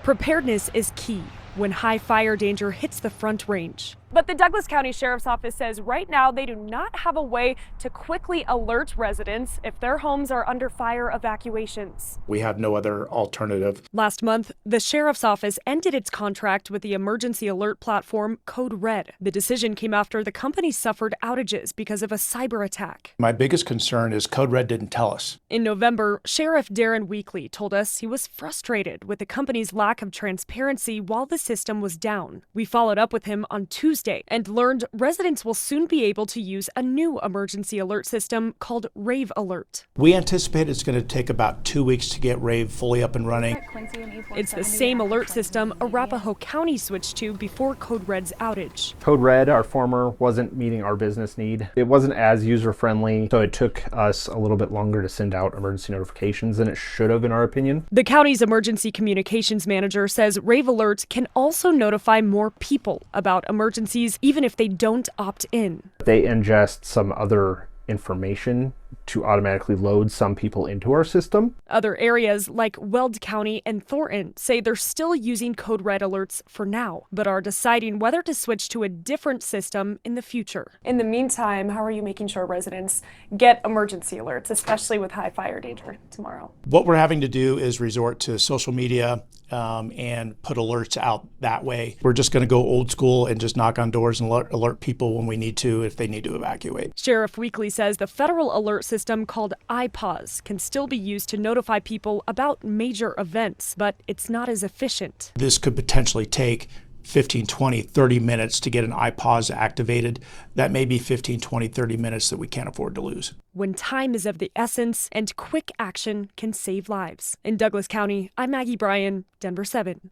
Preparedness is key when high fire danger hits the Front Range. But the Douglas County Sheriff's Office says right now they do not have a way to quickly alert residents if their homes are under fire evacuations. We have no other alternative. Last month, the Sheriff's Office ended its contract with the emergency alert platform Code Red. The decision came after the company suffered outages because of a cyber attack. My biggest concern is Code Red didn't tell us. In November, Sheriff Darren Weekly told us he was frustrated with the company's lack of transparency while the system was down. We followed up with him on Tuesday and learned residents will soon be able to use a new emergency alert system called Rave Alert. We anticipate it's going to take about 2 weeks to get Rave fully up and running. It's the same alert system Arapahoe County switched to before Code Red's outage. Code Red, our former, wasn't meeting our business need. It wasn't as user-friendly, so it took us a little bit longer to send out emergency notifications than it should have, in our opinion. The county's emergency communications manager says Rave Alert can also notify more people about emergencies even if they don't opt in. They ingest some other information to automatically load some people into our system. Other areas like Weld County and Thornton say they're still using Code Red alerts for now, but are deciding whether to switch to a different system in the future. In the meantime, how are you making sure residents get emergency alerts, especially with high fire danger tomorrow? What we're having to do is resort to social media and put alerts out that way. We're just going to go old school and just knock on doors and alert people when we need to if they need to evacuate. Sheriff Weekly says the federal alert system called iPause can still be used to notify people about major events, but it's not as efficient. This could potentially take 15, 20, 30 minutes to get an iPause activated. That may be 15, 20, 30 minutes that we can't afford to lose. When time is of the essence and quick action can save lives. In Douglas County, I'm Maggie Bryan, Denver 7.